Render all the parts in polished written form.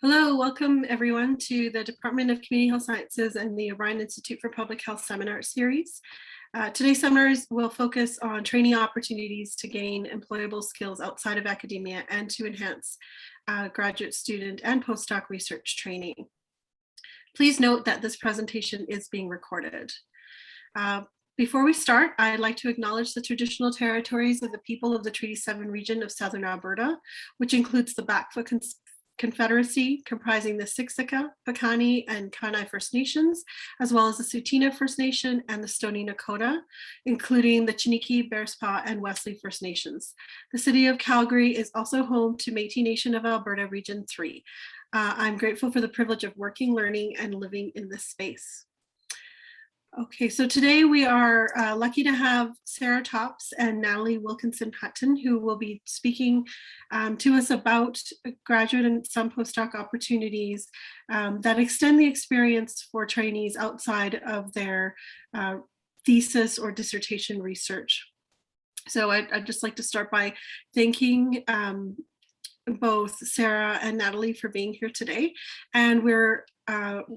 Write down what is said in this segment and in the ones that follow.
Hello, welcome everyone to the Department of Community Health Sciences and the Orion Institute for Public Health Seminar Series. Today's seminars will focus on training opportunities to gain employable skills outside of academia and to enhance graduate student and postdoc research training. Please note that this presentation is being recorded. Before we start, I'd like to acknowledge the traditional territories of the people of the Treaty 7 region of Southern Alberta, which includes the Blackfoot Confederacy, comprising the Siksika, Piikani, and Kainai First Nations, as well as the Tsuut'ina First Nation and the Stoney Nakoda, including the Chiniki, Bearspaw, and Wesley First Nations. The city of Calgary is also home to Métis Nation of Alberta Region 3. I'm grateful for the privilege of working, learning, and living in this space. Okay, so today we are lucky to have Sarah Tops and Natalie Wilkinson-Hutton, who will be speaking to us about graduate and some postdoc opportunities that extend the experience for trainees outside of their thesis or dissertation research. So I'd just like to start by thanking both Sarah and Natalie for being here today. And we're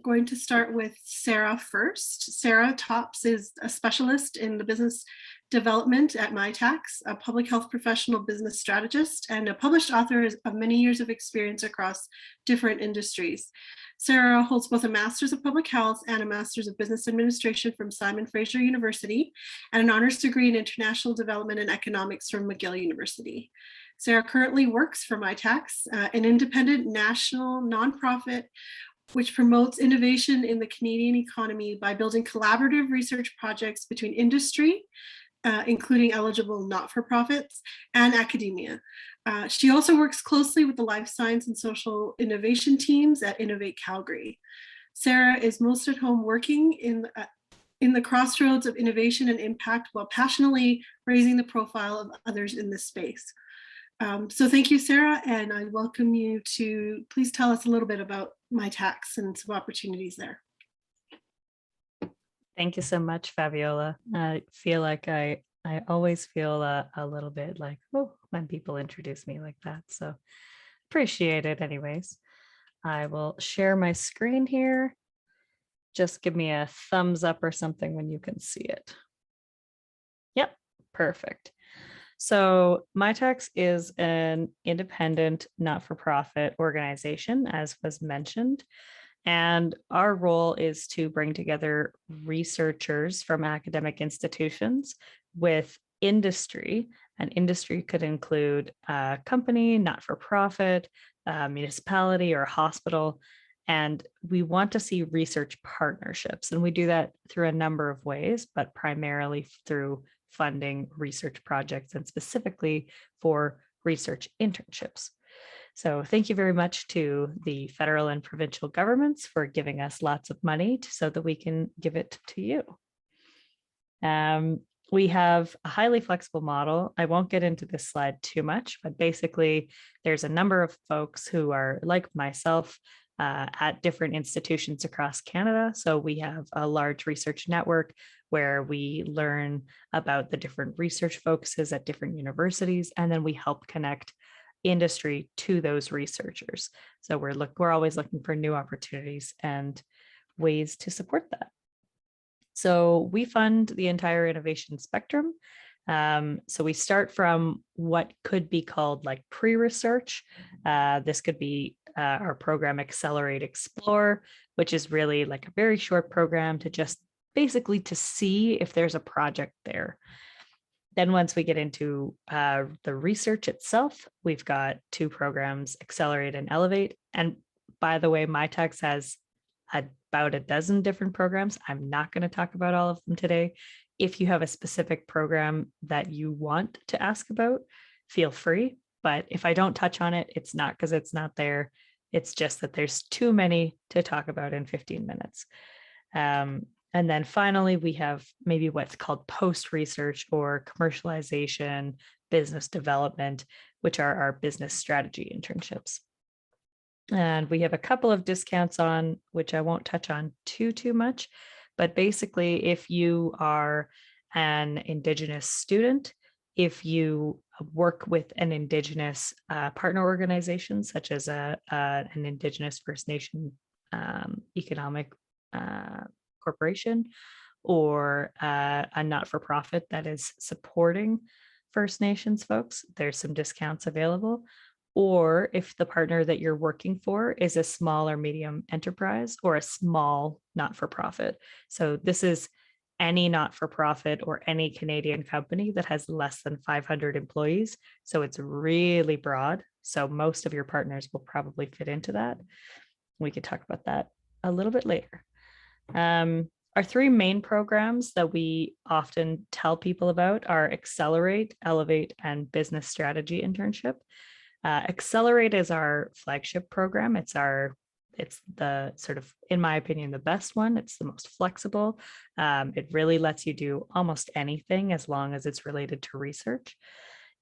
going to start with Sarah first. Sarah Tops is a specialist in the business development at Mitacs, a public health professional business strategist, and a published author of many years of experience across different industries. Sarah holds both a Master's of Public Health and a Master's of Business Administration from Simon Fraser University, and an honors degree in International Development and Economics from McGill University. Sarah currently works for Mitacs, an independent national nonprofit which promotes innovation in the Canadian economy by building collaborative research projects between industry, including eligible not-for-profits, and academia. She also works closely with the life science and social innovation teams at Innovate Calgary. Sarah is most at home working in the crossroads of innovation and impact while passionately raising the profile of others in this space. So thank you, Sarah, and I welcome you to please tell us a little bit about Mitacs and some opportunities there. Thank you so much, Fabiola. I feel like I always feel a little bit like, oh, when people introduce me like that. So appreciate it anyways. I will share my screen here. Just give me a thumbs up or something when you can see it. Yep, perfect. So Mitacs is an independent, not-for-profit organization, as was mentioned. And our role is to bring together researchers from academic institutions with industry. And industry could include a company, not-for-profit, municipality, or hospital. And we want to see research partnerships. And we do that through a number of ways, but primarily through funding research projects and specifically for research internships. So thank you very much to the federal and provincial governments for giving us lots of money so that we can give it to you. We have a highly flexible model. I won't get into this slide too much, but basically there's a number of folks who are like myself at different institutions across Canada. So we have a large research network where we learn about the different research focuses at different universities, and then we help connect industry to those researchers. So we're always looking for new opportunities and ways to support that. So we fund the entire innovation spectrum. So we start from what could be called like pre-research. This could be our program Accelerate Explore, which is really like a very short program to just basically to see if there's a project there. Then once we get into the research itself, we've got two programs, Accelerate and Elevate. And by the way, Mitacs has about a dozen different programs. I'm not going to talk about all of them today. If you have a specific program that you want to ask about, feel free. But if I don't touch on it, it's not because it's not there. It's just that there's too many to talk about in 15 minutes. And then finally, we have maybe what's called post-research or commercialization, business development, which are our business strategy internships. And we have a couple of discounts on, which I won't touch on too much. But basically, if you are an Indigenous student if you work with an Indigenous partner organization, such as an Indigenous First Nation economic corporation, or a not-for-profit that is supporting First Nations folks, there's some discounts available. Or if the partner that you're working for is a small or medium enterprise or a small not-for-profit. So this is any not-for-profit or any Canadian company that has less than 500 employees. So it's really broad. So most of your partners will probably fit into that. We could talk about that a little bit later. Our three main programs that we often tell people about are Accelerate, Elevate, and Business Strategy Internship. Accelerate is our flagship program. It's the sort of, in my opinion, the best one. It's the most flexible. It really lets you do almost anything as long as it's related to research.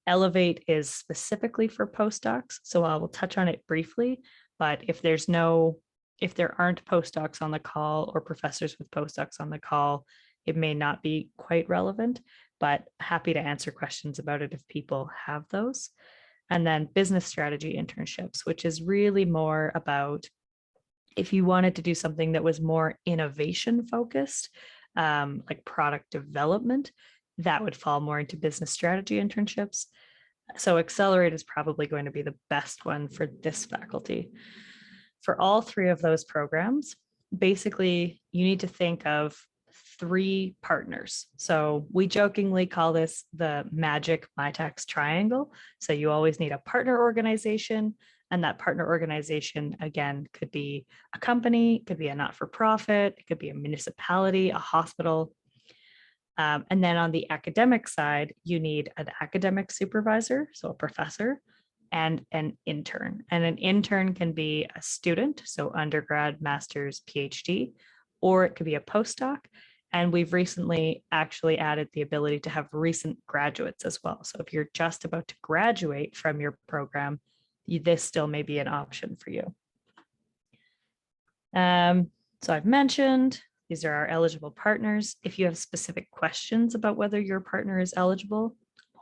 Elevate is specifically for postdocs, so I will touch on it briefly, but if there aren't postdocs on the call or professors with postdocs on the call, it may not be quite relevant, but happy to answer questions about it if people have those. And then business strategy internships, which is really more about if you wanted to do something that was more innovation focused, like product development, that would fall more into business strategy internships. So Accelerate is probably going to be the best one for this faculty. For all three of those programs, basically you need to think of three partners. So we jokingly call this the magic Mitacs triangle. So you always need a partner organization, and that partner organization, again, could be a company, could be a not-for-profit, it could be a municipality, a hospital. And then on the academic side, you need an academic supervisor, so a professor, and an intern. And an intern can be a student, so undergrad, master's, PhD, or it could be a postdoc. And we've recently actually added the ability to have recent graduates as well. So if you're just about to graduate from your program, this still may be an option for you. So I've mentioned these are our eligible partners. If you have specific questions about whether your partner is eligible,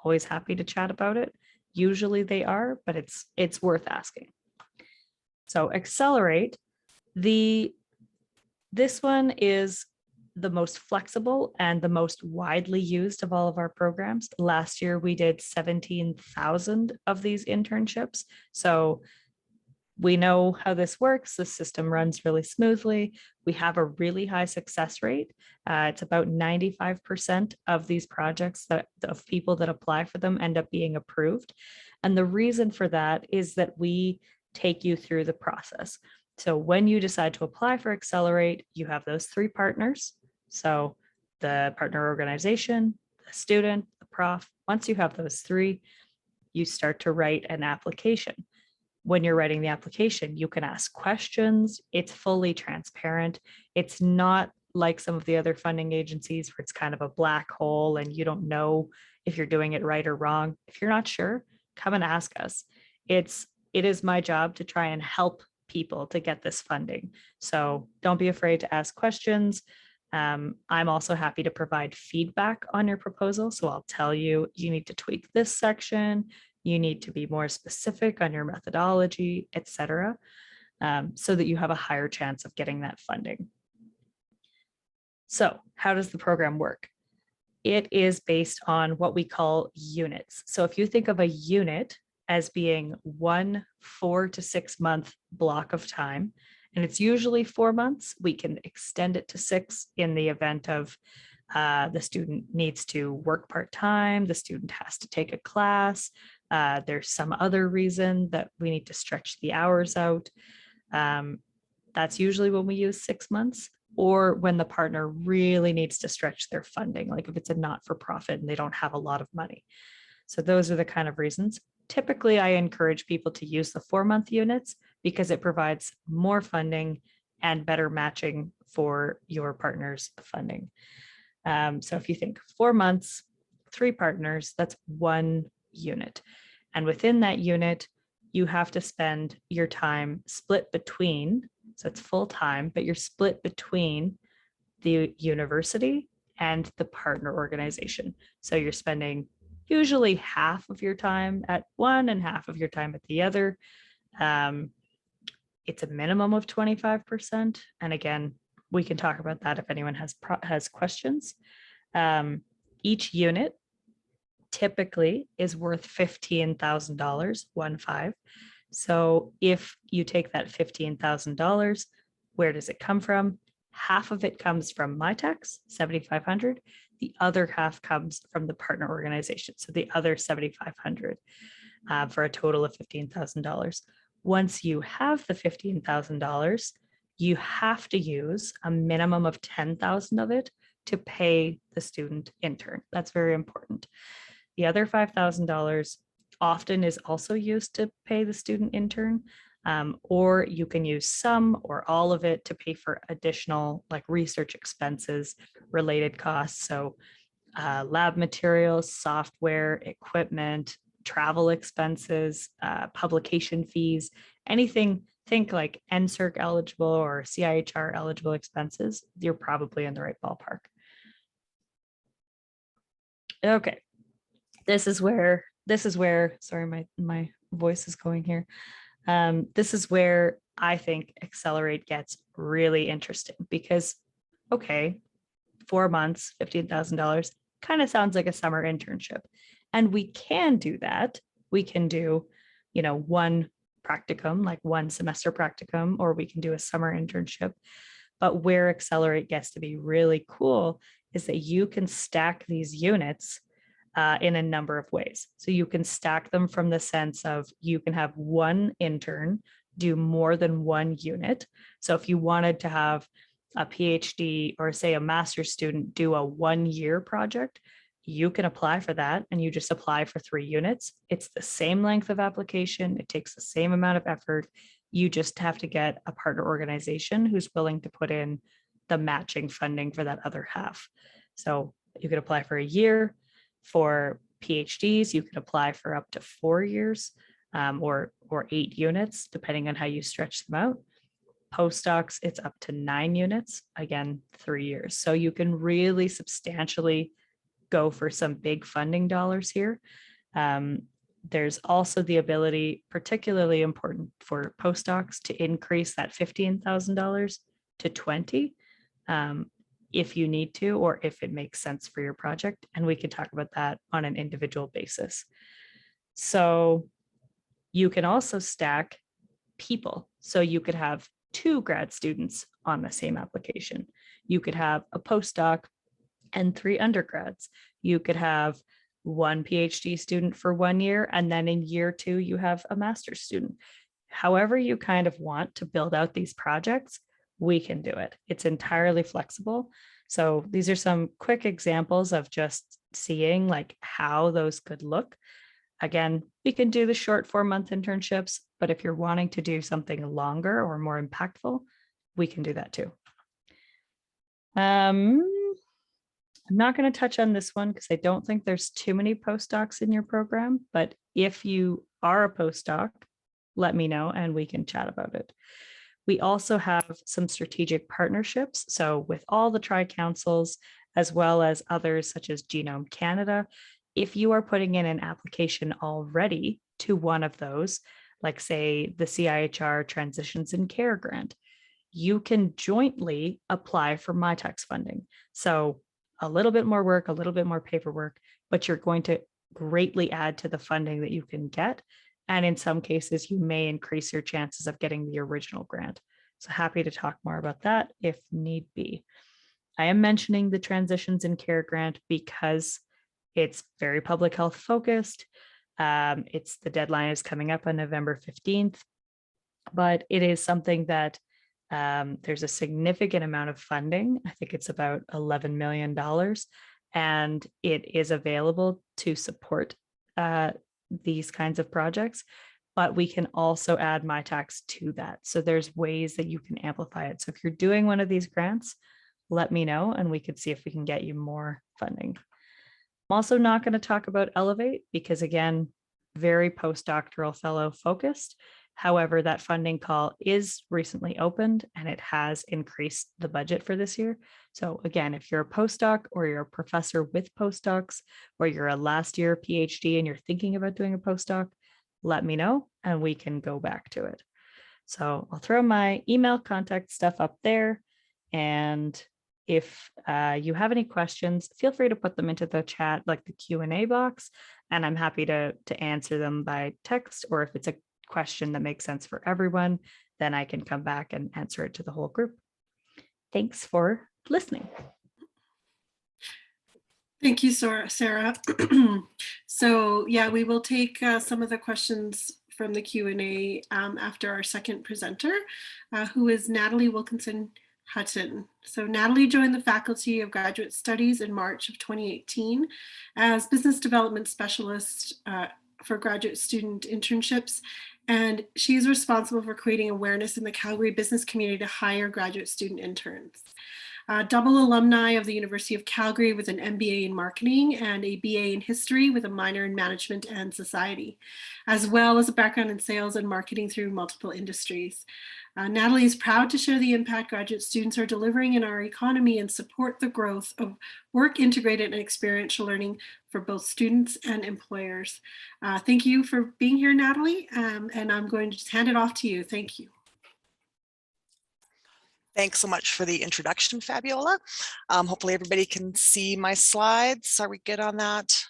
always happy to chat about it. Usually they are, but it's worth asking. So Accelerate, this one is the most flexible and the most widely used of all of our programs. Last year, we did 17,000 of these internships. So we know how this works. The system runs really smoothly. We have a really high success rate. It's about 95% of these projects of people that apply for them end up being approved. And the reason for that is that we take you through the process. So when you decide to apply for Accelerate, you have those three partners. So the partner organization, the student, the prof. Once you have those three, you start to write an application. When you're writing the application, you can ask questions. It's fully transparent. It's not like some of the other funding agencies where it's kind of a black hole and you don't know if you're doing it right or wrong. If you're not sure, come and ask us. It is my job to try and help people to get this funding. So don't be afraid to ask questions. I'm also happy to provide feedback on your proposal. So I'll tell you, you need to tweak this section. You need to be more specific on your methodology, et cetera, so that you have a higher chance of getting that funding. So how does the program work? It is based on what we call units. So if you think of a unit as being 1 4 to 6 month block of time, and it's usually 4 months, we can extend it to 6 in the event of the student needs to work part-time, the student has to take a class, there's some other reason that we need to stretch the hours out. That's usually when we use 6 months, or when the partner really needs to stretch their funding, like if it's a not-for-profit and they don't have a lot of money. So those are the kind of reasons. Typically, I encourage people to use the 4-month units because it provides more funding and better matching for your partner's funding. So if you think 4 months, 3 partners, that's 1 unit. And within that unit, you have to spend your time split between, so it's full time, but you're split between the university and the partner organization. So you're spending usually half of your time at one and half of your time at the other. It's a minimum of 25%. And again, we can talk about that if anyone has questions. Each unit typically is worth $15,000, 1-5. So if you take that $15,000, where does it come from? Half of it comes from Mitacs, 7,500. The other half comes from the partner organization. So the other 7,500 for a total of $15,000. Once you have the $15,000, you have to use a minimum of 10,000 of it to pay the student intern. That's very important. The other $5,000 often is also used to pay the student intern, or you can use some or all of it to pay for additional like research expenses, related costs. So lab materials, software, equipment, travel expenses, publication fees, anything, think like NSERC eligible or CIHR eligible expenses, you're probably in the right ballpark. Okay, this is where, sorry, my voice is going here. This is where I think Accelerate gets really interesting because, okay, 4 months, $15,000 kind of sounds like a summer internship. And we can do that. We can do, one practicum, like 1 semester practicum, or we can do a summer internship. But where Accelerate gets to be really cool is that you can stack these units in a number of ways. So you can stack them from the sense of you can have one intern do more than one unit. So if you wanted to have a PhD or say a master's student do a 1-year project, you can apply for that and you just apply for 3 units. It's the same length of application. It takes the same amount of effort. You just have to get a partner organization who's willing to put in the matching funding for that other half. So you could apply for a year. For PhDs, you can apply for up to 4 years or 8 units, depending on how you stretch them out. Postdocs, it's up to 9 units, again, 3 years. So you can really substantially go for some big funding dollars here. There's also the ability, particularly important for postdocs, to increase that $15,000 to 20 if you need to, or if it makes sense for your project. And we can talk about that on an individual basis. So you can also stack people. So you could have 2 grad students on the same application. You could have a postdoc and 3 undergrads. You could have 1 PhD student for 1 year, and then in year 2, you have a master's student. However you kind of want to build out these projects, we can do it. It's entirely flexible. So these are some quick examples of just seeing like how those could look. Again, we can do the short 4-month internships, but if you're wanting to do something longer or more impactful, we can do that too. I'm not going to touch on this one because I don't think there's too many postdocs in your program, but if you are a postdoc, let me know and we can chat about it. We also have some strategic partnerships. So with all the tri-councils, as well as others such as Genome Canada, if you are putting in an application already to one of those, like say the CIHR Transitions in Care grant, you can jointly apply for Mitacs funding. So a little bit more work, a little bit more paperwork, but you're going to greatly add to the funding that you can get. And in some cases, you may increase your chances of getting the original grant. So happy to talk more about that if need be. I am mentioning the Transitions in Care grant because it's very public health focused. The deadline is coming up on November 15th, but it is something that there's a significant amount of funding. I think it's about $11 million, and it is available to support these kinds of projects, but we can also add Mitacs to that. So there's ways that you can amplify it. So if you're doing one of these grants, let me know and we could see if we can get you more funding. I'm also not going to talk about Elevate because again, very postdoctoral fellow focused. However, that funding call is recently opened and it has increased the budget for this year. So again, if you're a postdoc or you're a professor with postdocs, or you're a last year PhD and you're thinking about doing a postdoc, let me know and we can go back to it. So I'll throw my email contact stuff up there. And if you have any questions, feel free to put them into the chat, like the Q&A box, and I'm happy to answer them by text, or if it's a question that makes sense for everyone, then I can come back and answer it to the whole group. Thanks for listening. Thank you, Sarah. So yeah, we will take some of the questions from the Q&A after our second presenter, who is Natalie Wilkinson Hutton. So Natalie joined the Faculty of Graduate Studies in March of 2018 as Business Development Specialist for graduate student internships. And she's responsible for creating awareness in the Calgary business community to hire graduate student interns. Double alumni of the University of Calgary with an MBA in marketing and a BA in history with a minor in management and society, as well as a background in sales and marketing through multiple industries. Natalie is proud to share the impact graduate students are delivering in our economy and support the growth of work-integrated and experiential learning for both students and employers. Thank you for being here, Natalie, and I'm going to just hand it off to you. Thank you. Thanks so much for the introduction, Fabiola. Hopefully everybody can see my slides. Are we good on that?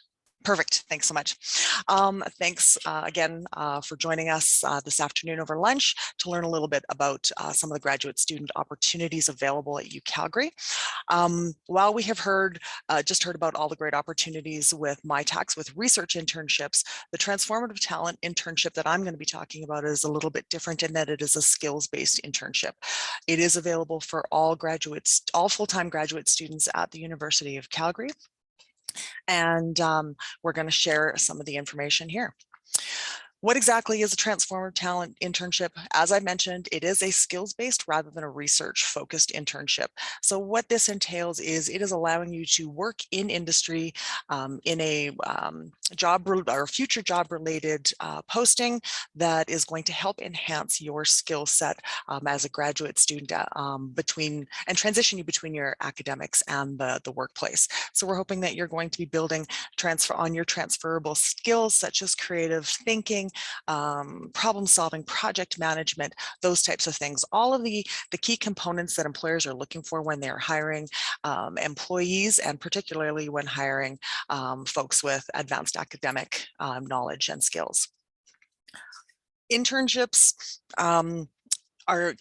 Perfect. Thanks so much. Thanks again for joining us this afternoon over lunch to learn a little bit about some of the graduate student opportunities available at UCalgary. While we have just heard about all the great opportunities with Mitacs, with research internships, the Transformative Talent internship that I'm going to be talking about is a little bit different in that it is a skills-based internship. It is available for all graduates, all full-time graduate students at the University of Calgary. And we're going to share some of the information here. What exactly is a Transformative Talent internship? As I mentioned, it is a skills-based rather than a research-focused internship. So what this entails is it is allowing you to work in industry in a job or future job-related posting that is going to help enhance your skill set as a graduate student and transition you between your academics and the workplace. So we're hoping that you're going to be building on your transferable skills such as creative thinking, problem solving, project management, those types of things. All of the key components that employers are looking for when they're hiring employees, and particularly when hiring folks with advanced academic knowledge and skills. Internships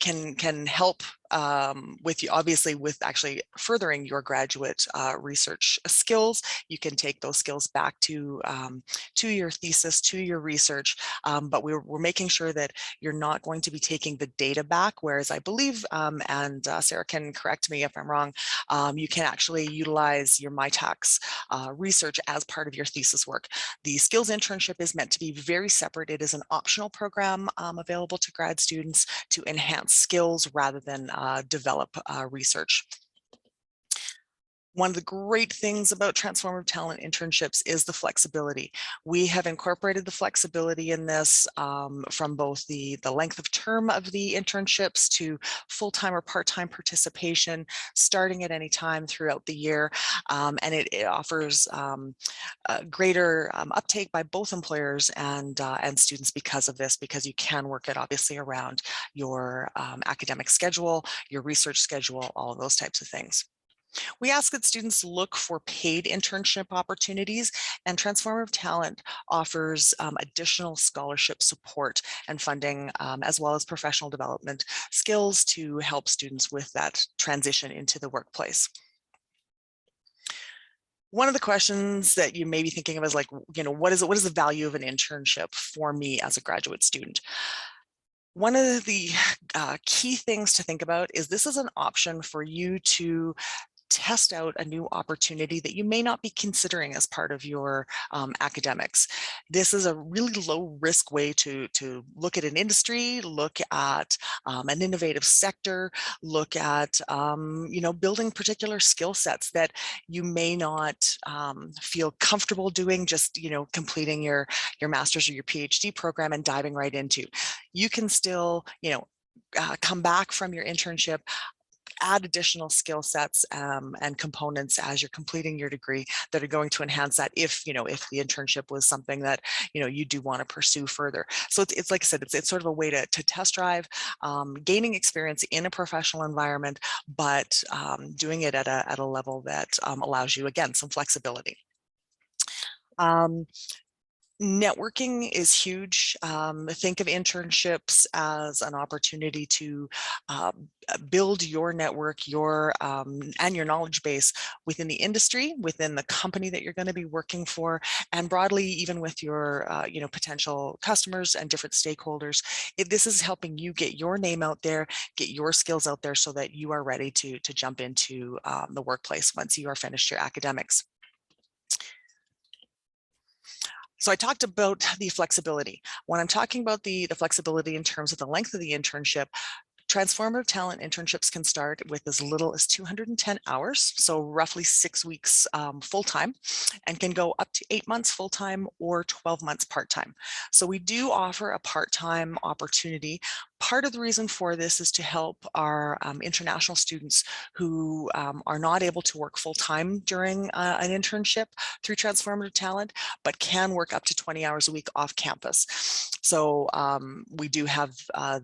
can help with you, obviously, with actually furthering your graduate research skills. You can take those skills back to your thesis, to your research, but we're making sure that you're not going to be taking the data back, whereas I believe, and Sarah can correct me if I'm wrong, you can actually utilize your Mitacs research as part of your thesis work. The skills internship is meant to be very separate. It is an optional program available to grad students to enhance skills rather than develop research. One of the great things about Transformative Talent internships is the flexibility. We have incorporated the flexibility in this from both the length of term of the internships to full-time or part-time participation, starting at any time throughout the year. And it offers greater uptake by both employers and students because of this, because you can work it obviously around your academic schedule, your research schedule, all of those types of things. We ask that students look for paid internship opportunities, and Transformative Talent offers additional scholarship support and funding, as well as professional development skills to help students with that transition into the workplace. One of the questions that you may be thinking of is like, what is the value of an internship for me as a graduate student? One of the key things to think about is this is an option for you to test out a new opportunity that you may not be considering as part of your academics. This is a really low risk way to look at an industry, look at an innovative sector, look at building particular skill sets that you may not feel comfortable doing just completing your master's or your PhD program and diving right into. you can still, come back from your internship, add additional skill sets and components as you're completing your degree that are going to enhance that if the internship was something that you do want to pursue further. So it's like I said, it's sort of a way to test drive gaining experience in a professional environment, but doing it at a level that allows you, again, some flexibility. Networking is huge. Think of internships as an opportunity to build your network, and your knowledge base within the industry, within the company that you're going to be working for, and broadly even with your potential customers and different stakeholders. This is helping you get your name out there, get your skills out there, so that you are ready to jump into the workplace once you are finished your academics. So I talked about the flexibility. When I'm talking about the flexibility in terms of the length of the internship, Transformative Talent internships can start with as little as 210 hours, so roughly 6 weeks full-time, and can go up to 8 months full-time or 12 months part-time. So we do offer a part-time opportunity. Part of the reason for this is to help our international students who are not able to work full-time during an internship through Transformative Talent, but can work up to 20 hours a week off campus. So we do have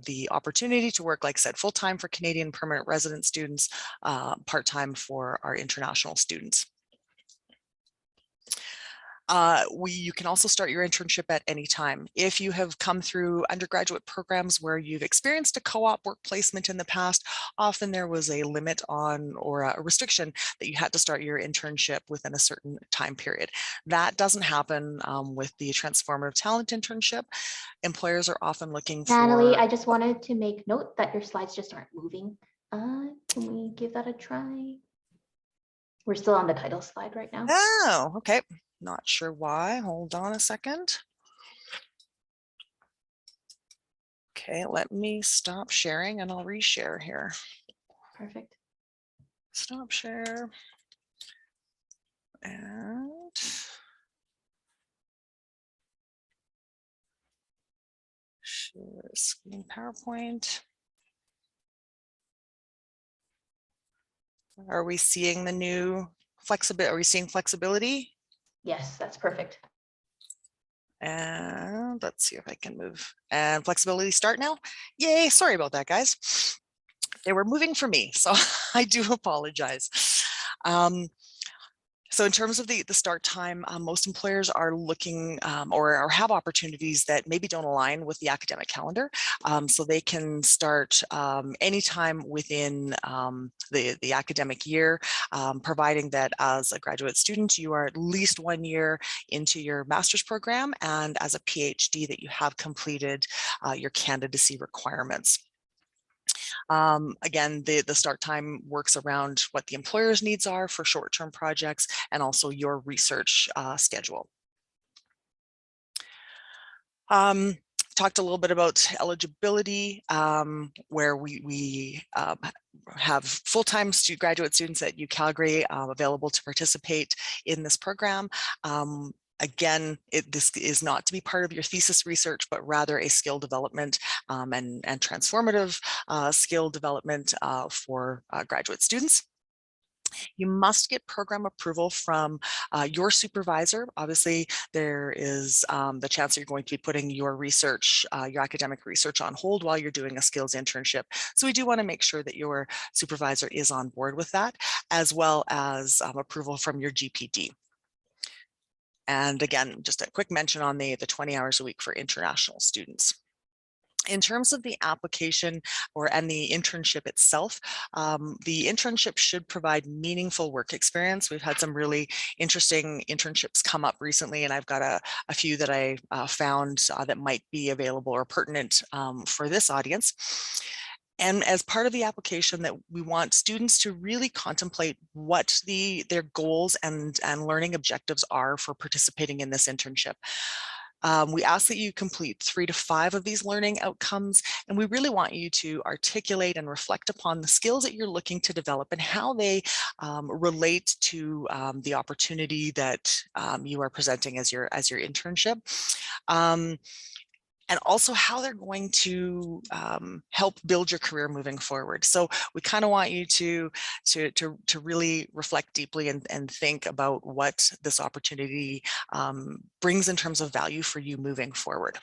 the opportunity to work, like I said, full-time for Canadian permanent resident students, part-time for our international students. You can also start your internship at any time. If you have come through undergraduate programs where you've experienced a co-op work placement in the past, often there was a limit on, or a restriction that you had to start your internship within a certain time period. That doesn't happen with the Transformative Talent internship. Employers are often looking for— Natalie, I just wanted to make note that your slides just aren't moving. Can we give that a try? We're still on the title slide right now. Oh, okay. Not sure why. Hold on a second. Okay, let me stop sharing and I'll reshare here. Perfect. Stop share. And share screen PowerPoint. Are we seeing the new flexibility? Are we seeing flexibility? Yes, that's perfect. And let's see if I can move. And flexibility start now. Yay, sorry about that, guys. They were moving for me, so I do apologize. So in terms of the start time, most employers are looking or have opportunities that maybe don't align with the academic calendar. So they can start anytime within the academic year, providing that as a graduate student, you are at least 1 year into your master's program, and as a PhD that you have completed your candidacy requirements. Again, the start time works around what the employer's needs are for short-term projects and also your research schedule. Talked a little bit about eligibility, where we have full-time graduate students at UCalgary available to participate in this program. Again, this is not to be part of your thesis research, but rather a skill development and transformative skill development for graduate students. You must get program approval from your supervisor. Obviously, there is the chance that you're going to be putting your research, your academic research on hold while you're doing a skills internship. So we do want to make sure that your supervisor is on board with that, as well as approval from your GPD. And again, just a quick mention on the 20 hours a week for international students. In terms of the application and the internship itself, the internship should provide meaningful work experience. We've had some really interesting internships come up recently, and I've got a few that I found that might be available or pertinent for this audience. And as part of the application, that we want students to really contemplate what their goals and learning objectives are for participating in this internship. We ask that you complete 3 to 5 of these learning outcomes, and we really want you to articulate and reflect upon the skills that you're looking to develop and how they relate to the opportunity that you are presenting as your internship. and also how they're going to help build your career moving forward. So we kind of want you to really reflect deeply and think about what this opportunity brings in terms of value for you moving forward.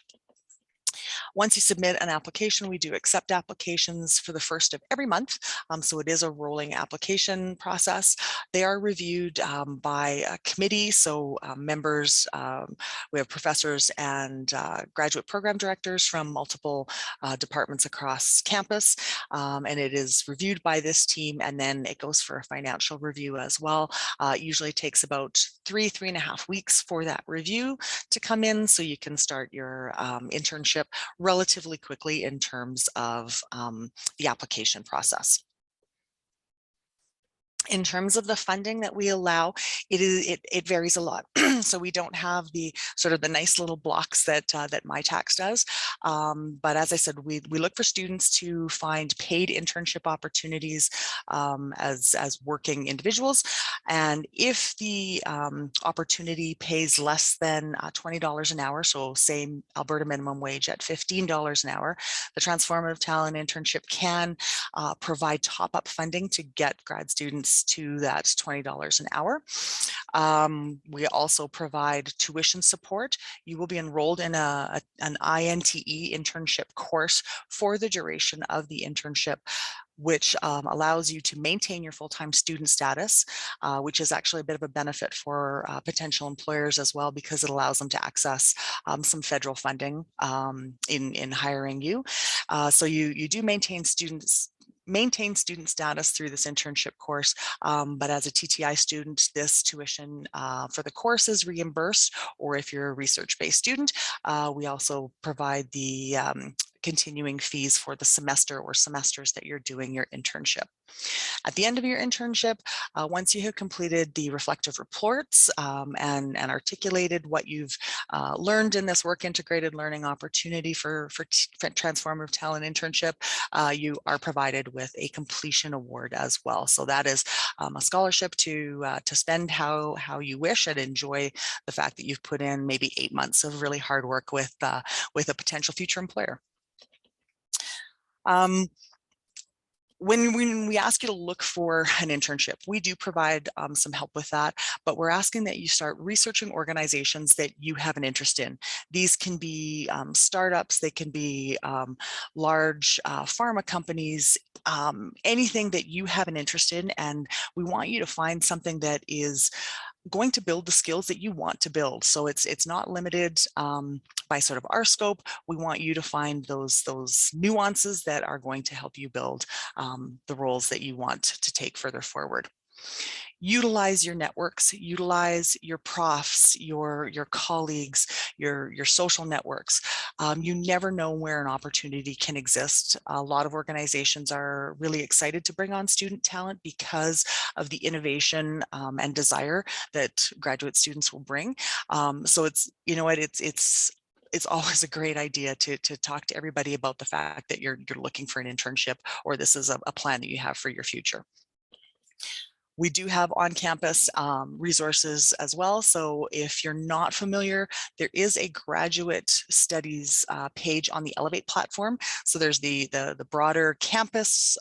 Once you submit an application, we do accept applications for the first of every month. So it is a rolling application process. They are reviewed by a committee. So members, we have professors and graduate program directors from multiple departments across campus. And it is reviewed by this team, and then it goes for a financial review as well. It usually takes about 3.5 weeks for that review to come in, so you can start your internship relatively quickly in terms of the application process. In terms of the funding that we allow, it varies a lot. So we don't have the sort of the nice little blocks that that Mitacs does. But as I said, we look for students to find paid internship opportunities as working individuals. And if the opportunity pays less than $20 an hour, so same Alberta minimum wage at $15 an hour, the Transformative Talent Internship can provide top-up funding to get grad students to that $20 an hour. We also provide tuition support. You will be enrolled in an INTE internship course for the duration of the internship, which allows you to maintain your full-time student status, which is actually a bit of a benefit for potential employers as well, because it allows them to access some federal funding in hiring you. So you do maintain student status through this internship course, but as a TTI student, this tuition for the course is reimbursed, or if you're a research-based student, we also provide the continuing fees for the semester or semesters that you're doing your internship. At the end of your internship, once you have completed the reflective reports and articulated what you've learned in this work integrated learning opportunity for Transformative Talent Internship, you are provided with a completion award as well. So that is a scholarship to spend how you wish and enjoy the fact that you've put in maybe 8 months of really hard work with a potential future employer. When we ask you to look for an internship, we do provide some help with that, but we're asking that you start researching organizations that you have an interest in. These can be startups, they can be large pharma companies, anything that you have an interest in, and we want you to find something that is going to build the skills that you want to build. So it's not limited by sort of our scope. We want you to find those nuances that are going to help you build the roles that you want to take further forward. Utilize your networks, utilize your profs, your colleagues, your social networks. You never know where an opportunity can exist. A lot of organizations are really excited to bring on student talent because of the innovation and desire that graduate students will bring. So it's, you know what, it's always a great idea to talk to everybody about the fact that you're looking for an internship, or this is a plan that you have for your future. We do have on-campus resources as well. So if you're not familiar, there is a graduate studies page on the Elevate platform. So there's the broader campus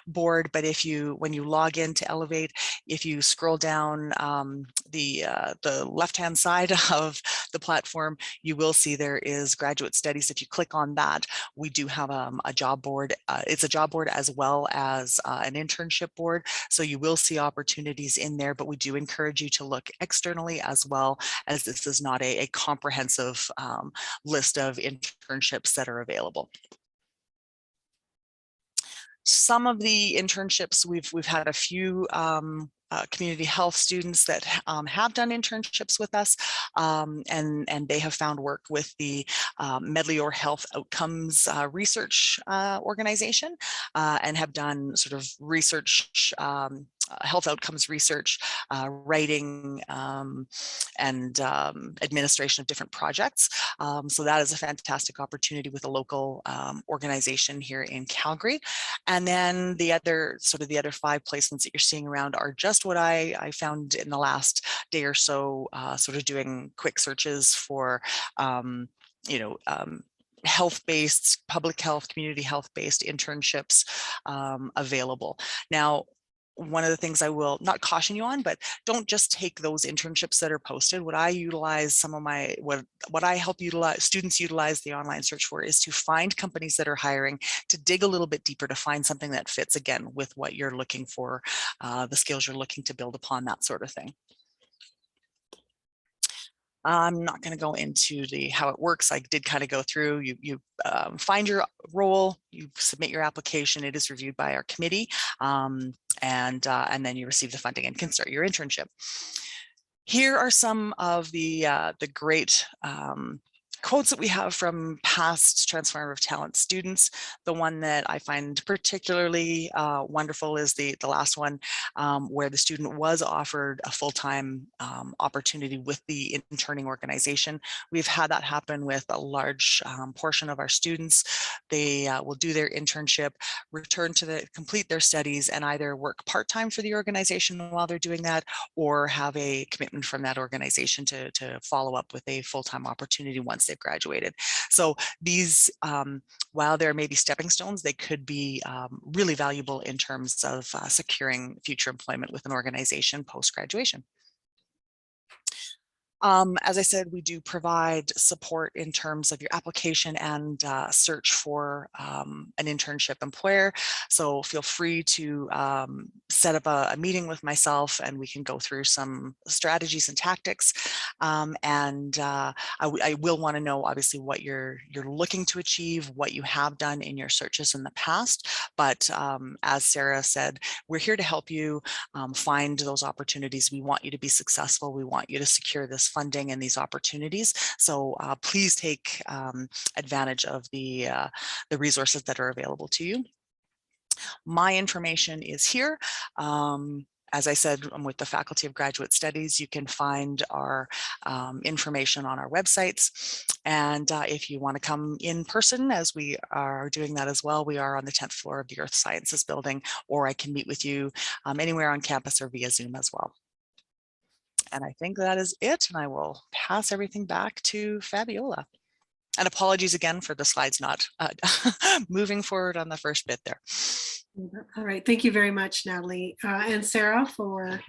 board, but when you log into Elevate, if you scroll down the left-hand side of the platform, you will see there is graduate studies. If you click on that, we do have a job board. It's a job board as well as an internship board. So you will see opportunities in there, but we do encourage you to look externally as well, as this is not a comprehensive list of internships that are available. Some of the internships, we've had a few community health students that have done internships with us, and they have found work with the Medlior Health Outcomes Research Organization, and have done sort of research, health outcomes research, writing, and administration of different projects. So that is a fantastic opportunity with a local organization here in Calgary. And then the other 5 placements that you're seeing around are just what I found in the last day or so, sort of doing quick searches for, health-based, public health, community health-based internships available. Now, one of the things I will not caution you on, but don't just take those internships that are posted. What I utilize, some of my, what I help utilize, students utilize the online search for, is to find companies that are hiring, to dig a little bit deeper, to find something that fits, again, with what you're looking for, the skills you're looking to build upon, that sort of thing. I'm not going to go into how it works. I did kind of go through. You find your role, you submit your application. It is reviewed by our committee, and then you receive the funding and can start your internship. Here are some of the great quotes that we have from past Transformative Talent students. The one that I find particularly wonderful is the last one, where the student was offered a full-time opportunity with the interning organization. We've had that happen with a large portion of our students. They will do their internship, return to complete their studies, and either work part-time for the organization while they're doing that, or have a commitment from that organization to follow up with a full-time opportunity once they've graduated. So these, while there may be stepping stones, they could be really valuable in terms of securing future employment with an organization post-graduation. As I said, we do provide support in terms of your application and search for an internship employer. So feel free to set up a meeting with myself, and we can go through some strategies and tactics. I will want to know, obviously, what you're looking to achieve, what you have done in your searches in the past. But as Sarah said, we're here to help you find those opportunities. We want you to be successful. We want you to secure this funding and these opportunities. So please take advantage of the resources that are available to you. My information is here. As I said, I'm with the Faculty of Graduate Studies. You can find our information on our websites. And if you want to come in person, as we are doing that as well, we are on the 10th floor of the Earth Sciences building, or I can meet with you anywhere on campus or via Zoom as well. And I think that is it. And I will pass everything back to Fabiola. And apologies again for the slides not moving forward on the first bit there. All right. Thank you very much, Natalie and Sarah, for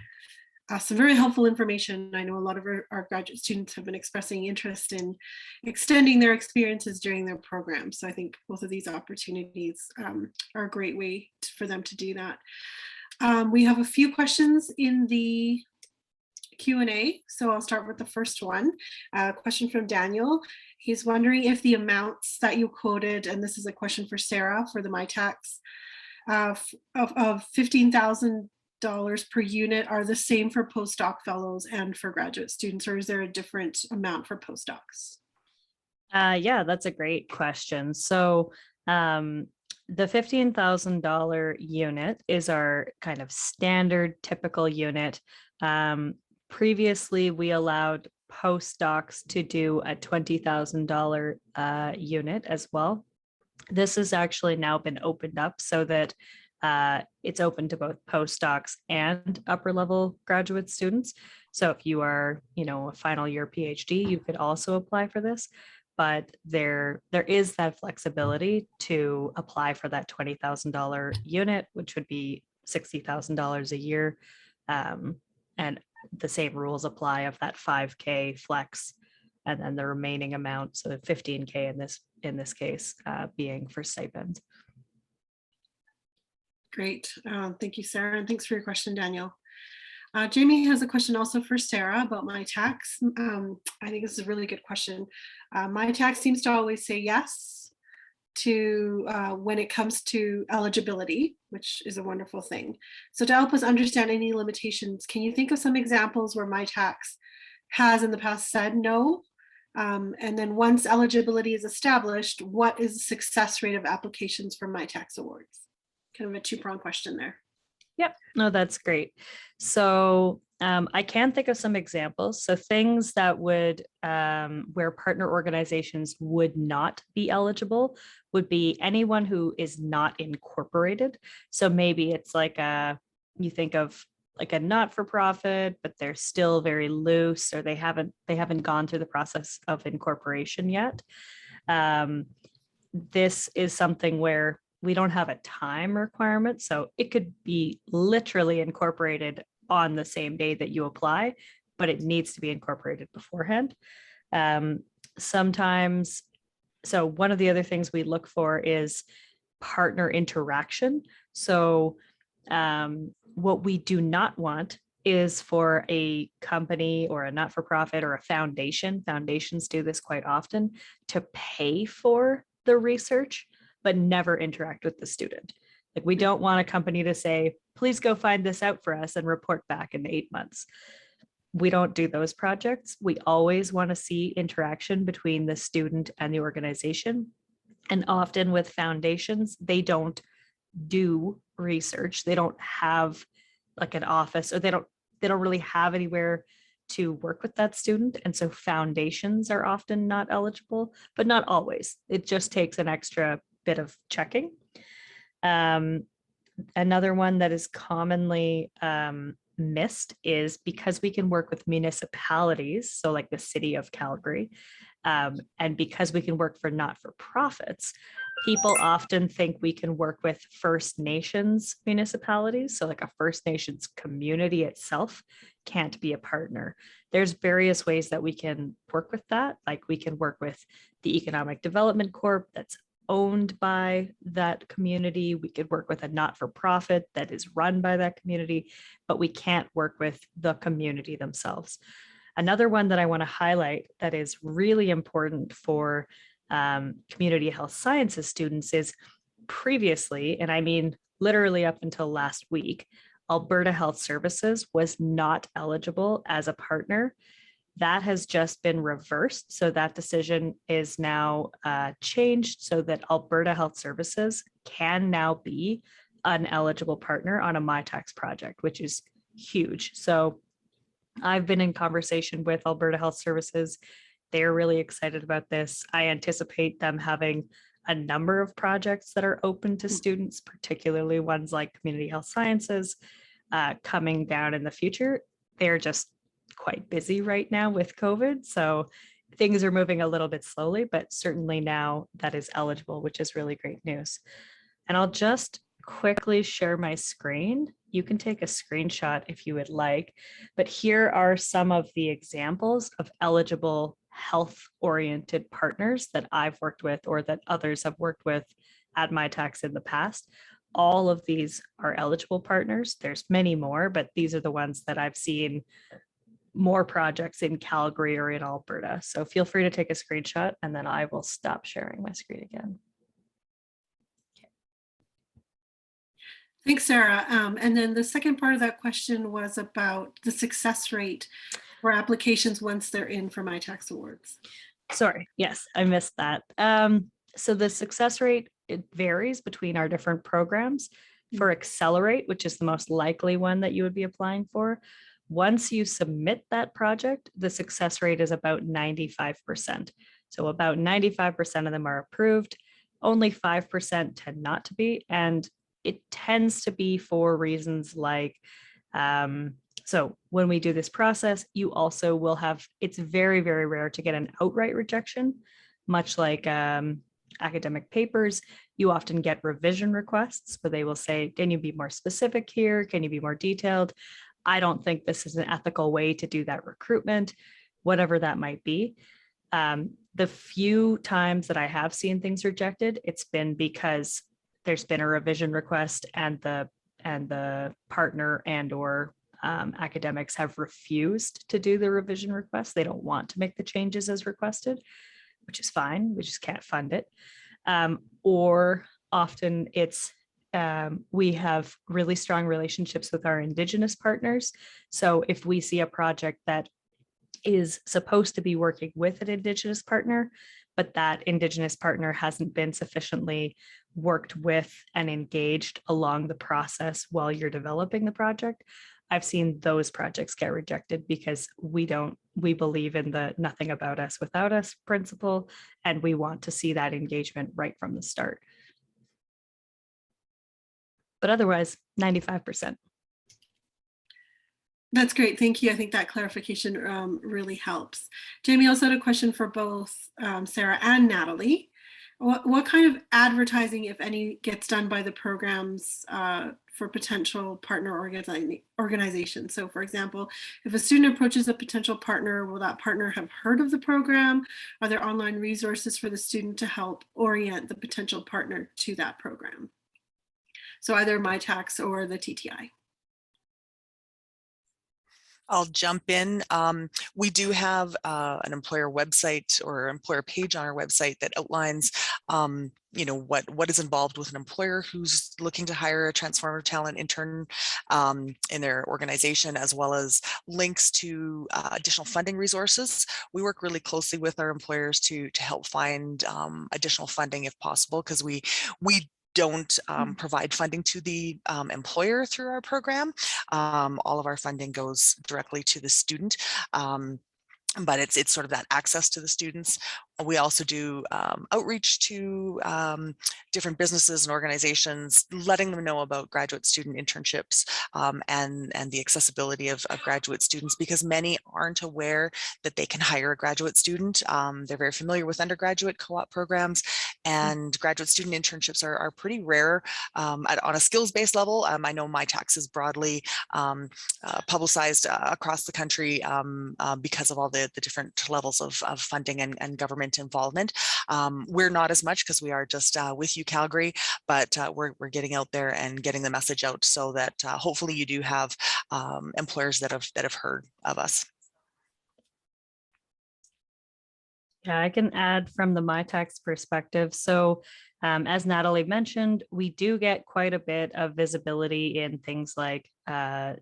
some very helpful information. I know a lot of our graduate students have been expressing interest in extending their experiences during their program. So I think both of these opportunities are a great way for them to do that. We have a few questions in the Q&A. So I'll start with the first one. Question from Daniel. He's wondering if the amounts that you quoted, and this is a question for Sarah for the Mitacs, of $15,000 per unit are the same for postdoc fellows and for graduate students, or is there a different amount for postdocs? Yeah, that's a great question. So the $15,000 unit is our kind of standard typical unit. Previously, we allowed postdocs to do a $20,000 unit as well. This has actually now been opened up so that it's open to both postdocs and upper level graduate students. So if you are, a final year PhD, you could also apply for this. But there is that flexibility to apply for that $20,000 unit, which would be $60,000 a year. And the same rules apply of that 5K flex, and then the remaining amount, so 15K in this case, being for stipends. Great. Thank you, Sarah. And thanks for your question, Daniel. Jamie has a question also for Sarah about Mitacs. I think this is a really good question. Mitacs seems to always say yes to when it comes to eligibility, which is a wonderful thing. So to help us understand any limitations, can you think of some examples where Mitacs has in the past said no? And then once eligibility is established, what is the success rate of applications for Mitacs awards? Kind of a two-pronged question there. Yep, no, that's great. So I can think of some examples. So things that would, where partner organizations would not be eligible would be anyone who is not incorporated. So maybe it's like you think of like a not-for-profit, but they're still very loose, or they haven't gone through the process of incorporation yet. this is something where we don't have a time requirement. So it could be literally incorporated on the same day that you apply, but it needs to be incorporated beforehand. Sometimes, so one of the other things we look for is partner interaction. So what we do not want is for a company or a not-for-profit or a foundation, foundations do this quite often, to pay for the research, but never interact with the student. Like, we don't want a company to say, please go find this out for us and report back in 8 months. We don't do those projects. We always want to see interaction between the student and the organization. And often with foundations, they don't do research. They don't have like an office, or they don't really have anywhere to work with that student. And so foundations are often not eligible, but not always. It just takes an extra bit of checking. Another one that is commonly missed is because we can work with municipalities, so like the city of Calgary, and because we can work for not-for-profits, people often think we can work with First Nations municipalities. So like a First Nations community itself can't be a partner. There's various ways that we can work with that. Like, we can work with the Economic Development Corp that's owned by that community. We could work with a not-for-profit that is run by that community, but we can't work with the community themselves. Another one that I want to highlight that is really important for community health sciences students is previously, and I mean literally up until last week, Alberta Health Services was not eligible as a partner. That has just been reversed. So that decision is now changed so that Alberta Health Services can now be an eligible partner on a Mitacs project, which is huge. So I've been in conversation with Alberta Health Services. They're really excited about this. I anticipate them having a number of projects that are open to students, particularly ones like community health sciences, coming down in the future. They're just quite busy right now with COVID. So things are moving a little bit slowly, but certainly now that is eligible, which is really great news. And I'll just quickly share my screen. You can take a screenshot if you would like, but here are some of the examples of eligible health-oriented partners that I've worked with or that others have worked with at Mitacs in the past. All of these are eligible partners. There's many more, but these are the ones that I've seen more projects in Calgary or in Alberta. So feel free to take a screenshot and then I will stop sharing my screen again. Thanks, Sarah. And then the second part of that question was about the success rate for applications once they're in for Mitacs Awards. Sorry, yes, I missed that. So the success rate, it varies between our different programs. For Accelerate, which is the most likely one that you would be applying for, once you submit that project, the success rate is about 95%. So about 95% of them are approved, only 5% tend not to be. And it tends to be for reasons like, so when we do this process, you also will have, it's very, very rare to get an outright rejection, much like academic papers. You often get revision requests where they will say, can you be more specific here? Can you be more detailed? I don't think this is an ethical way to do that recruitment, whatever that might be. The few times that I have seen things rejected, it's been because there's been a revision request and the partner and or academics have refused to do the revision request. They don't want to make the changes as requested, which is fine. We just can't fund it. Or often it's we have really strong relationships with our Indigenous partners. So if we see a project that is supposed to be working with an Indigenous partner, but that Indigenous partner hasn't been sufficiently worked with and engaged along the process while you're developing the project, I've seen those projects get rejected because we believe in the nothing about us without us principle, and we want to see that engagement right from the start. But otherwise, 95%. That's great. Thank you. I think that clarification really helps. Jamie also had a question for both Sarah and Natalie. What kind of advertising, if any, gets done by the programs for potential partner organizations? So for example, if a student approaches a potential partner, will that partner have heard of the program? Are there online resources for the student to help orient the potential partner to that program? So either Mitacs or the TTI. I'll jump in. We do have an employer website or employer page on our website that outlines what is involved with an employer who's looking to hire a transformative talent intern in their organization, as well as links to additional funding resources. We work really closely with our employers to help find additional funding if possible, because we don't provide funding to the employer through our program. All of our funding goes directly to the student. But it's sort of that access to the students. We also do outreach to different businesses and organizations, letting them know about graduate student internships and the accessibility of graduate students, because many aren't aware that they can hire a graduate student. They're very familiar with undergraduate co-op programs, and graduate student internships are pretty rare on a skills-based level. I know Mitacs is broadly publicized across the country because of all the different levels of funding and government involvement. We're not as much because we are just with UCalgary, but we're getting out there and getting the message out so that hopefully you do have employers that have heard of us. Yeah, I can add from the Mitacs perspective. So as Natalie mentioned, we do get quite a bit of visibility in things like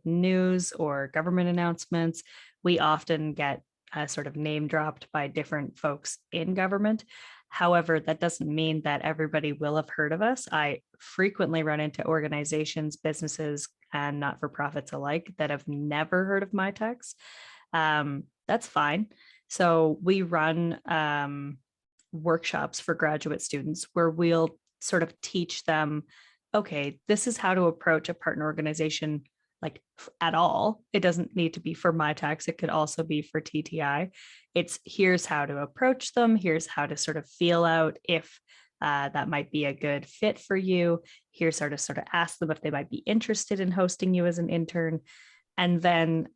news or government announcements. We often get sort of name dropped by different folks in government. However, that doesn't mean that everybody will have heard of us. I frequently run into organizations, businesses, and not-for-profits alike that have never heard of Mitacs. That's fine. So we run workshops for graduate students where we'll sort of teach them, okay, this is how to approach a partner organization like at all. It doesn't need to be for Mitacs. It could also be for TTI. It's here's how to approach them. Here's how to sort of feel out if that might be a good fit for you. Here's how to sort of ask them if they might be interested in hosting you as an intern. And then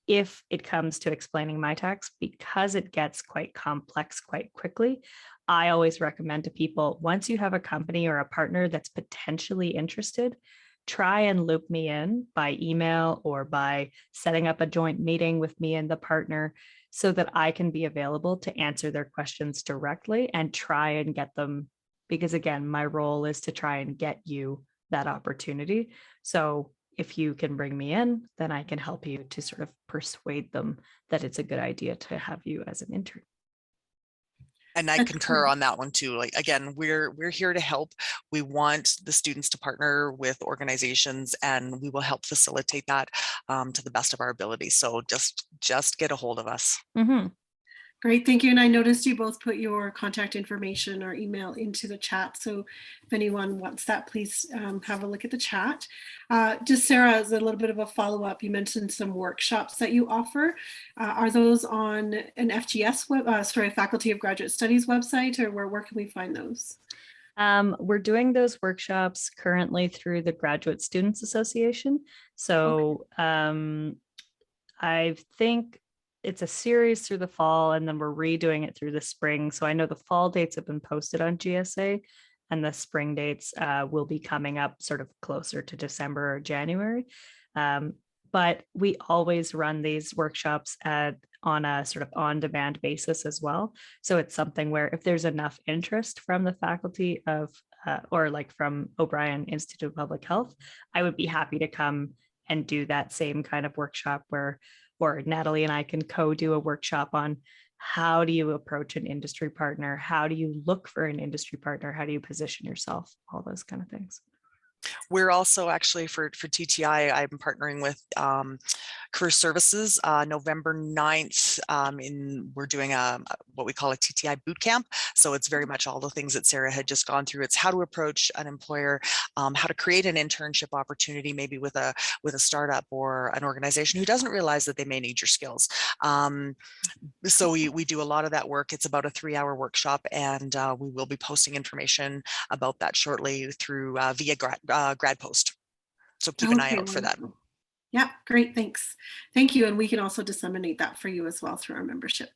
if it comes to explaining Mitacs, because it gets quite complex quite quickly, I always recommend to people, once you have a company or a partner that's potentially interested, try and loop me in by email or by setting up a joint meeting with me and the partner so that I can be available to answer their questions directly and try and get them, because again, my role is to try and get you that opportunity. So if you can bring me in, then I can help you to sort of persuade them that it's a good idea to have you as an intern. And I concur on that one too. Like, again, we're here to help. We want the students to partner with organizations, and we will help facilitate that to the best of our ability. So just get a hold of us. Mm-hmm. Great, thank you. And I noticed you both put your contact information or email into the chat. So if anyone wants that, please have a look at the chat. Just Sarah, as a little bit of a follow-up, you mentioned some workshops that you offer. Are those on an FGS Faculty of Graduate Studies website, or where can we find those? We're doing those workshops currently through the Graduate Students Association. So okay. I think it's a series through the fall, and then we're redoing it through the spring. So I know the fall dates have been posted on GSA, and the spring dates will be coming up sort of closer to December or January. But we always run these workshops on a sort of on-demand basis as well. So it's something where if there's enough interest from the faculty of, or like from O'Brien Institute of Public Health, I would be happy to come and do that same kind of workshop where Natalie and I can co-do a workshop on how do you approach an industry partner? How do you look for an industry partner? How do you position yourself? All those kind of things. We're also actually for TTI, I'm partnering with Career Services November 9th. We're doing what we call a TTI boot camp. So it's very much all the things that Sarah had just gone through. It's how to approach an employer, how to create an internship opportunity, maybe with a startup or an organization who doesn't realize that they may need your skills. So we do a lot of that work. It's about a 3-hour workshop, and we will be posting information about that shortly through via grad post. So keep an eye out for that. Yeah, great, thanks. Thank you, and we can also disseminate that for you as well through our membership.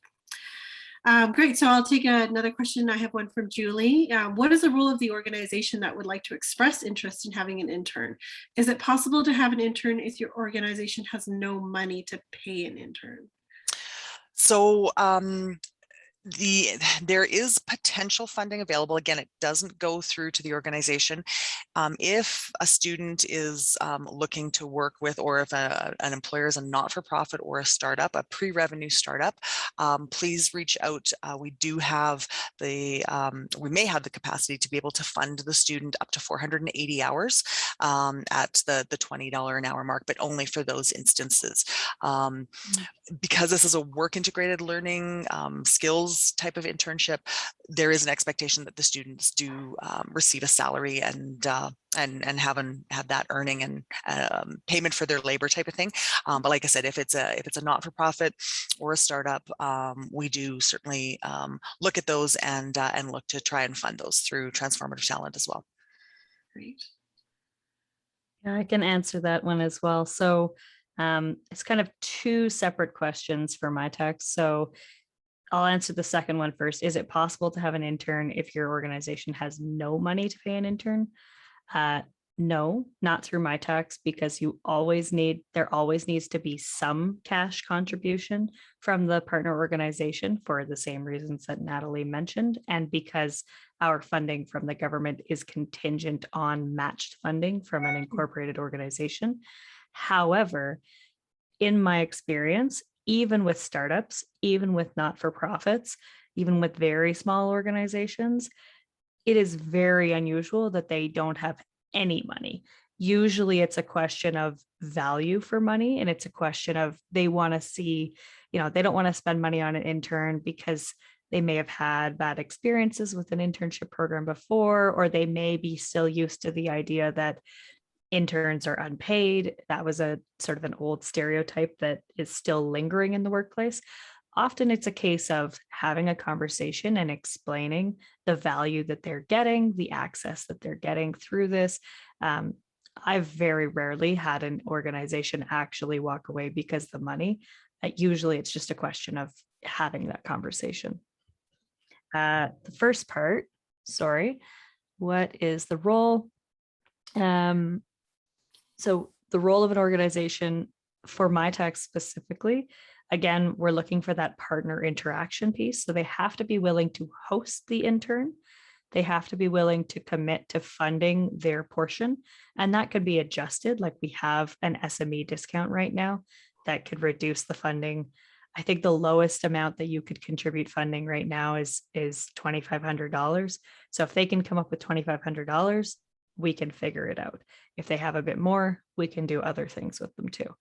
Great, so I'll take another question. I have one from Julie. What is the role of the organization that would like to express interest in having an intern? Is it possible to have an intern if your organization has no money to pay an intern? So there is potential funding available. Again, it doesn't go through to the organization. If a student is looking to work with, or if an employer is a not-for-profit or a startup, a pre-revenue startup, please reach out. We do have we may have the capacity to be able to fund the student up to 480 hours at the $20 an hour mark, but only for those instances. Because this is a work integrated learning skills type of internship, there is an expectation that the students do receive a salary and have that earning and payment for their labor type of thing. But like I said, if it's a not-for-profit or a startup, we do certainly look at those and look to try and fund those through Transformative Talent as well. Great. Yeah, I can answer that one as well. So it's kind of two separate questions for Mitacs. So I'll answer the second one first. Is it possible to have an intern if your organization has no money to pay an intern? No, not through Mitacs, because there always needs to be some cash contribution from the partner organization for the same reasons that Natalie mentioned, and because our funding from the government is contingent on matched funding from an incorporated organization. However, in my experience, even with startups, even with not-for-profits, even with very small organizations, it is very unusual that they don't have any money. Usually it's a question of value for money, and it's a question of they want to see, they don't want to spend money on an intern because they may have had bad experiences with an internship program before, or they may be still used to the idea that interns are unpaid. That was a sort of an old stereotype that is still lingering in the workplace. Often it's a case of having a conversation and explaining the value that they're getting, the access that they're getting through this. I've very rarely had an organization actually walk away because of the money. Usually it's just a question of having that conversation. The first part, what is the role? So the role of an organization for Mitacs specifically, again, we're looking for that partner interaction piece. So they have to be willing to host the intern. They have to be willing to commit to funding their portion. And that could be adjusted. Like we have an SME discount right now that could reduce the funding. I think the lowest amount that you could contribute funding right now is $2,500. So if they can come up with $2,500, we can figure it out. If they have a bit more, we can do other things with them too.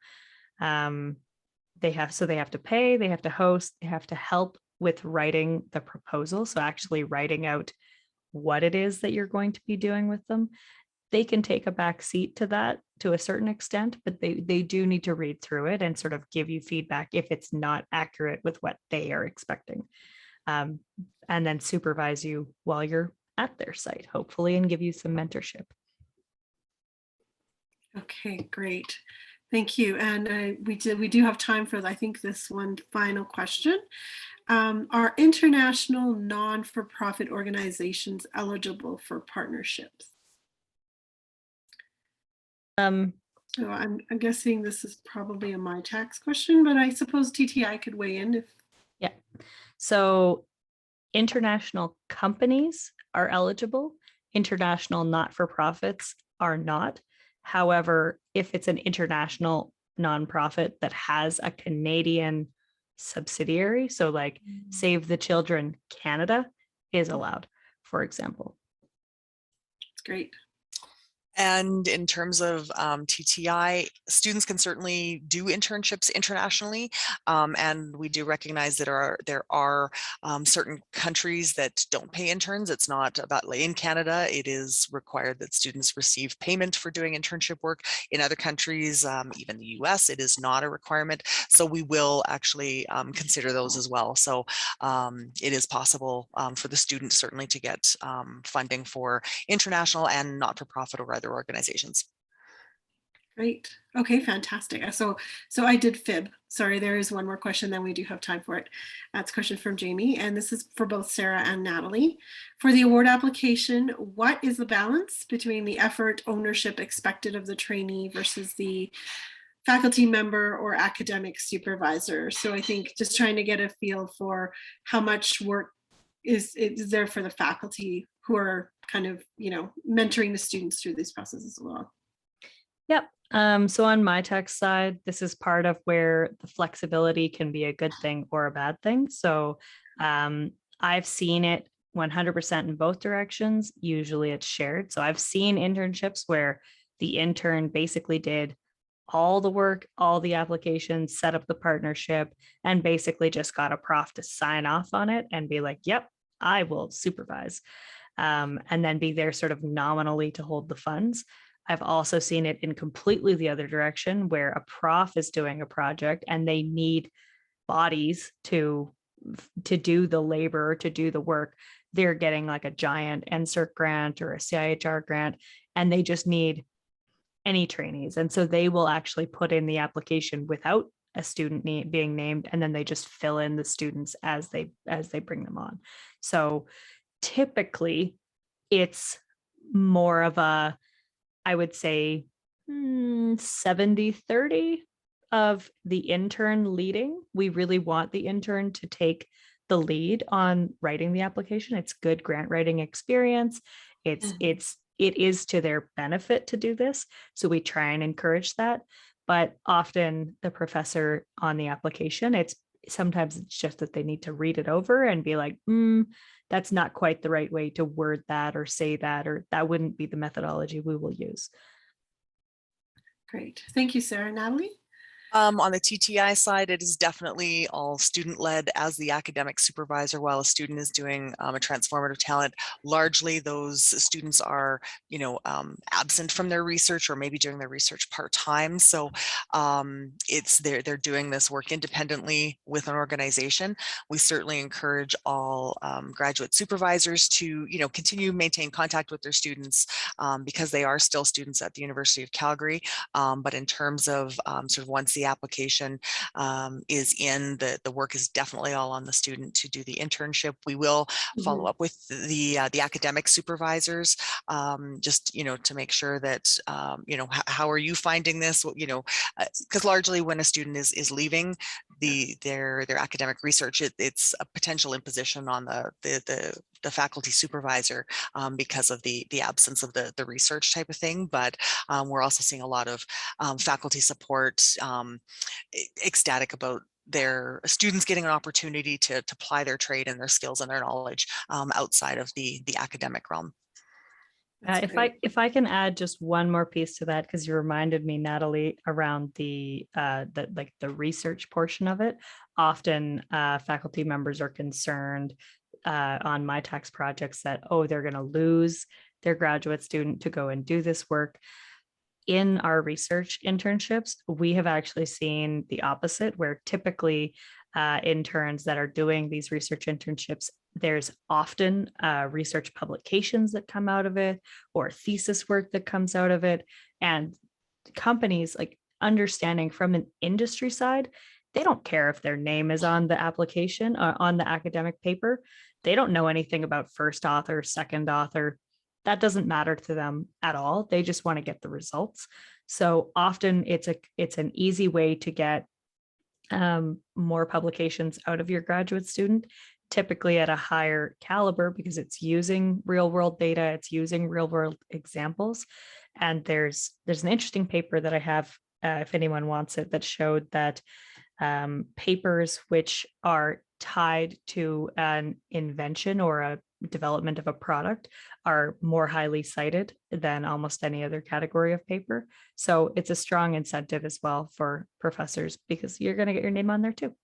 They have to pay, they have to host, they have to help with writing the proposal. So actually writing out what it is that you're going to be doing with them. They can take a back seat to that to a certain extent, but they do need to read through it and sort of give you feedback if it's not accurate with what they are expecting. And then supervise you while you're at their site, hopefully, and give you some mentorship. Okay, great. Thank you. And we do have time for, I think, this one final question. Are international non-for-profit organizations eligible for partnerships? So I'm guessing this is probably a Mitacs question, but I suppose TTI could weigh in if. Yeah. So international companies are eligible. International not-for-profits are not. However, if it's an international nonprofit that has a Canadian subsidiary, so like Save the Children Canada is allowed, for example. That's great. And in terms of TTI, students can certainly do internships internationally, and we do recognize that there are certain countries that don't pay interns. It's not about, like in Canada, it is required that students receive payment for doing internship work. In other countries, even the US, it is not a requirement. So we will actually consider those as well. So it is possible for the student certainly to get funding for international and not-for-profit or other organizations. Great. Okay, fantastic. So I did fib. Sorry, there is one more question, then we do have time for it. That's a question from Jamie, and this is for both Sarah and Natalie. For the award application, what is the balance between the effort, ownership expected of the trainee versus the faculty member or academic supervisor? So I think just trying to get a feel for how much work is there for the faculty who are kind of, mentoring the students through these processes as well. Yep. So on Mitacs side, this is part of where the flexibility can be a good thing or a bad thing. So I've seen it 100% in both directions. Usually it's shared. So I've seen internships where the intern basically did all the work, all the applications, set up the partnership, and basically just got a prof to sign off on it and be like, yep, I will supervise, and then be there sort of nominally to hold the funds. I've also seen it in completely the other direction where a prof is doing a project and they need bodies to do the labor, to do the work. They're getting like a giant NSERC grant or a CIHR grant, and they just need any trainees. And so they will actually put in the application without a student being named, and then they just fill in the students as they bring them on. So typically it's more of a, I would say 70-30 of the intern leading. We really want the intern to take the lead on writing the application. It's good grant writing experience. It is to their benefit to do this. So we try and encourage that. But often the professor on the application, sometimes it's just that they need to read it over and be like, that's not quite the right way to word that or say that, or that wouldn't be the methodology we will use. Great. Thank you, Sarah. Natalie? On the TTI side, it is definitely all student-led as the academic supervisor while a student is doing a transformative talent. Largely, those students are, absent from their research or maybe doing their research part-time. So they're doing this work independently with an organization. We certainly encourage all graduate supervisors to, continue to maintain contact with their students because they are still students at the University of Calgary. But in terms of sort of once the application is in, the work is definitely all on the student to do the internship. We will follow up with the academic supervisors just to make sure that how are you finding this, because largely when a student is leaving their academic research, it's a potential imposition on the faculty supervisor because of the absence of the research type of thing. But we're also seeing a lot of faculty support ecstatic about their students getting an opportunity to apply their trade and their skills and their knowledge outside of the academic realm. If I can add just one more piece to that, because you reminded me, Natalie, around the research portion of it. Often faculty members are concerned on Mitacs projects that, they're going to lose their graduate student to go and do this work. In our research internships, we have actually seen the opposite, where typically interns that are doing these research internships, there's often research publications that come out of it or thesis work that comes out of it. And companies, like, understanding from an industry side, they don't care if their name is on the application or on the academic paper. They don't know anything about first author, second author. That doesn't matter to them at all. They just want to get the results. So often it's an easy way to get more publications out of your graduate student, typically at a higher caliber, because it's using real world data, it's using real world examples. And there's an interesting paper that I have, if anyone wants it, that showed that papers which are tied to an invention or development of a product are more highly cited than almost any other category of paper. So it's a strong incentive as well for professors because you're going to get your name on there too.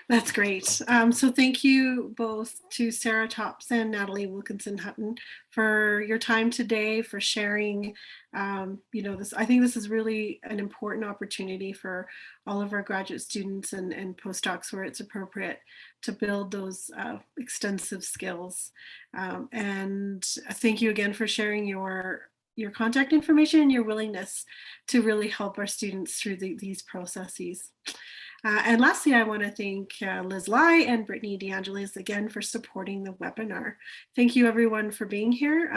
That's great. So thank you both to Sarah Tops and Natalie Wilkinson Hutton for your time today, for sharing. This, I think this is really an important opportunity for all of our graduate students and postdocs where it's appropriate to build those extensive skills. And thank you again for sharing your contact information and your willingness to really help our students through these processes. And lastly, I want to thank Liz Lai and Brittany DeAngelis again for supporting the webinar. Thank you everyone for being here.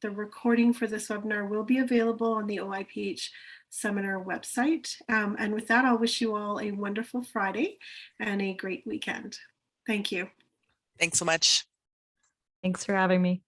The recording for this webinar will be available on the OIPH seminar website. And with that, I'll wish you all a wonderful Friday and a great weekend. Thank you. Thanks so much. Thanks for having me.